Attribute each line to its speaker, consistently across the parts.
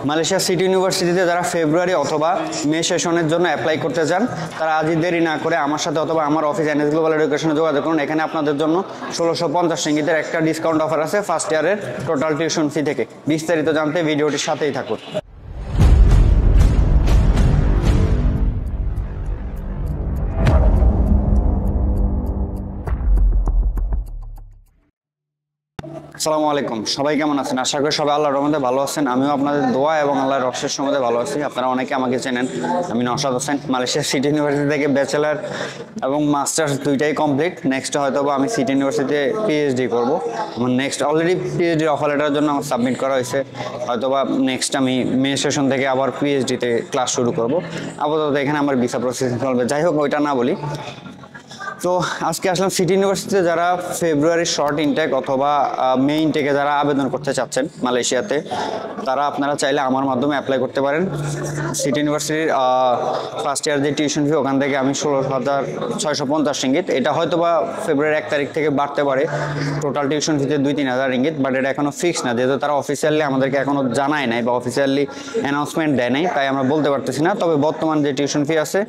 Speaker 1: Malaysia city ইউনিভার্সিটিতে যারা ফেব্রুয়ারি অথবা মে সেশনের জন্য অ্যাপ্লাই করতে চান তারা আজই দেরি না করে আমার সাথে অথবা আমার অফিস এনএস গ্লোবাল এডুকেশনে যোগাযোগ করুন। এখানে আপনাদের জন্য 1650 রিঙ্গিতের একটা ডিসকাউন্ট অফার আছে ফার্স্ট ইয়ারের টোটাল টিউশন ফি থেকে। বিস্তারিত জানতে ভিডিওটির সাথেই থাকুন। আসসালামু আলাইকুম, সবাই কেমন আছেন? আশা করি সবাই আল্লাহর রহমতে ভালো আছেন। আমিও আপনাদের দোয়া এবং আল্লাহর রহস্যের সম্বন্ধে ভালো আছি। আপনারা অনেকে আমাকে চেনেন, আমি Naushad Hossain. Malaysia city university থেকে ব্যাচেলার এবং মাস্টার্স দুইটাই কমপ্লিট। নেক্সট হয়তো বা আমি সিটি ইউনিভার্সিটিতে পিএইচডি করবো। আমার নেক্সট অলরেডি পিএইচডির অফার লেটারের জন্য আমার সাবমিট করা হয়েছে। হয়তো বা নেক্সট আমি মে সেশন থেকে আবার পিএইচডিতে ক্লাস শুরু করবো। আপাতত এখানে আমার ভিসা প্রসেসিং চলবে। যাই হোক, ওইটা না বলি। তো আজকে আসলাম সিটি ইউনিভার্সিটিতে যারা ফেব্রুয়ারির শর্ট ইনটেক অথবা মে ইনটেকে যারা আবেদন করতে চাচ্ছেন মালয়েশিয়াতে, তারা আপনারা চাইলে আমার মাধ্যমে অ্যাপ্লাই করতে পারেন। সিটি ইউনিভার্সিটির ফার্স্ট ইয়ার যে টিউশন ফি ওখান থেকে আমি 16,650 রিঙ্গিত, এটা হয়তো বা ফেব্রুয়ারি 1 তারিখ থেকে বাড়তে পারে। টোটাল টিউশন ফিতে 2-3 হাজার রিঙ্গিত, বাট এটা এখনো ফিক্স না, যেহেতু তারা অফিসিয়ালি আমাদেরকে এখনো জানায় নাই বা অফিসিয়ালি অ্যানাউন্সমেন্ট দেয় নাই, তাই আমরা বলতে পারতেছি না। তবে বর্তমান যে টিউশন ফি আছে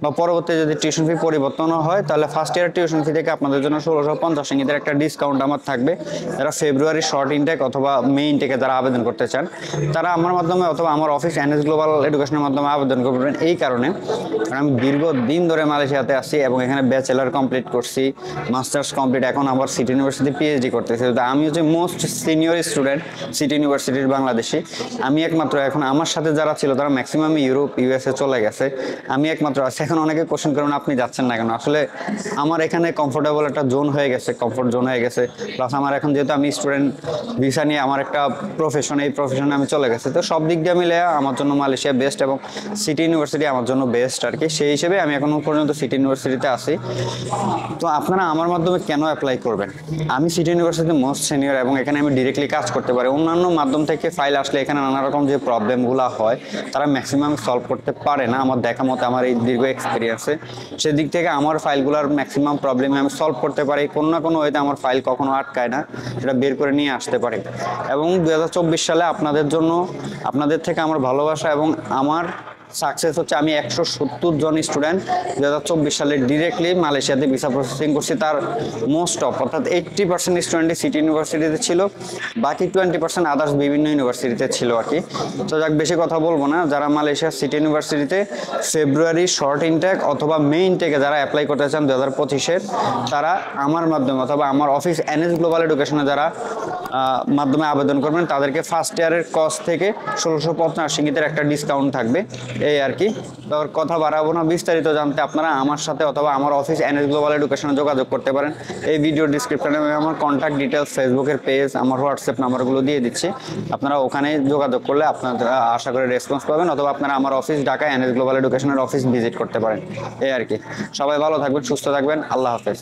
Speaker 1: বা পরবর্তী যদি টিউশন ফি পরিবর্তন হয়, তাহলে ফার্স্ট ইয়ার টিউশন ফি থেকে আপনাদের জন্য 1650 রিঙ্গিতের একটা ডিসকাউন্ট আমার থাকবে। যারা ফেব্রুয়ারি শর্ট ইনটেক অথবা মে ইনটেকে যারা আবেদন করতে চান, তারা আমার মাধ্যমে অথবা আমার অফিস এনএস গ্লোবাল এডুকেশনের মাধ্যমে আবেদন করবেন। এই কারণে আমি দীর্ঘদিন ধরে মালয়েশিয়াতে আসি এবং এখানে ব্যাচেলার কমপ্লিট করছি, মাস্টার্স কমপ্লিট, এখন আবার সিটি ইউনিভার্সিটি পিএইচডি করতেছি। তো আমি হচ্ছে মোস্ট সিনিয়র স্টুডেন্ট সিটি ইউনিভার্সিটির বাংলাদেশি। আমি একমাত্র, এখন আমার সাথে যারা ছিল তারা ম্যাক্সিমাম ইউরোপ ইউএসএ চলে গেছে, আমি একমাত্র আছি। এখন অনেকে কোশ্চেন করেন আপনি যাচ্ছেন না কেন? আসলে আমার এখানে কমফোর্টেবল একটা জোন হয়ে গেছে, কমফোর্ট জোন হয়ে গেছে। প্লাস আমার এখন যেহেতু আমি স্টুডেন্ট ভিসা নিয়ে আমার একটা প্রফেশন, এই প্রফেশনে আমি চলে গেছি। তো সব দিক দিয়ে মিলে আমার জন্য মালয়েশিয়া বেস্ট এবং সিটি ইউনিভার্সিটি আমার জন্য বেস্ট আর কি। সেই হিসেবে আমি এখনো পর্যন্ত সিটি ইউনিভার্সিটিতে আছি। তো আপনারা আমার মাধ্যমে কেন অ্যাপ্লাই করবেন? আমি সিটি ইউনিভার্সিটিতে মোস্ট সিনিয়র এবং এখানে আমি ডিরেক্টলি কাজ করতে পারি। অন্যান্য মাধ্যম থেকে ফাইল আসলে এখানে নানা রকম যে প্রবলেমগুলো হয় তারা ম্যাক্সিমাম সলভ করতে পারে না আমার দেখা মতে, আমার এই দীর্ঘ এক্সপিরিয়েন্সে। সেদিক থেকে আমার ফাইলগুলোর ম্যাক্সিমাম প্রবলেম আমি সলভ করতে পারি। কোনো না কোনো ওয়েতে আমার ফাইল কখনো আটকায় না, সেটা বের করে নিয়ে আসতে পারি। এবং 2024 সালে আপনাদের জন্য, আপনাদের থেকে আমার ভালোবাসা এবং আমার সাকসেস হচ্ছে আমি 170 জন স্টুডেন্ট 2024 সালে ডিরেক্টলি মালয়েশিয়াতে ভিসা প্রসেসিং করছি। তার মোস্ট অফ অর্থাৎ 80% স্টুডেন্টই সিটি ইউনিভার্সিটিতে ছিল, বাকি 20% আদার্স বিভিন্ন ইউনিভার্সিটিতে ছিল আর কি। তো যাক, বেশি কথা বলবো না। যারা মালয়েশিয়ার সিটি ইউনিভার্সিটিতে ফেব্রুয়ারি শর্ট ইনটেক অথবা মে ইনটেকে যারা অ্যাপ্লাই করতে চান 2025-এর, তারা আমার মাধ্যমে অথবা আমার অফিস এনএস গ্লোবাল এডুকেশনে যারা মাধ্যমে আবেদন করবেন, তাদেরকে ফার্স্ট ইয়ারের কস্ট থেকে 1650 রিঙ্গিতের একটা ডিসকাউন্ট থাকবে, এই আর কি। তো কথা বাড়াবো না, বিস্তারিত জানতে আপনারা আমার সাথে অথবা আমার অফিস এনএস গ্লোবাল এডুকেশনে যোগাযোগ করতে পারেন। এই ভিডিও ডিসক্রিপশনে আমি আমার কন্ট্যাক্ট ডিটেলস, ফেসবুকের পেজ, আমার হোয়াটসঅ্যাপ নাম্বারগুলো দিয়ে দিচ্ছি। আপনারা ওখানে যোগাযোগ করলে আপনারা আশা করে রেসপন্স পাবেন, অথবা আপনারা আমার অফিস ঢাকা এনএস গ্লোবাল এডুকেশনের অফিস ভিজিট করতে পারেন, এই আর কি। সবাই ভালো থাকবেন, সুস্থ থাকবেন, আল্লাহ হাফেজ।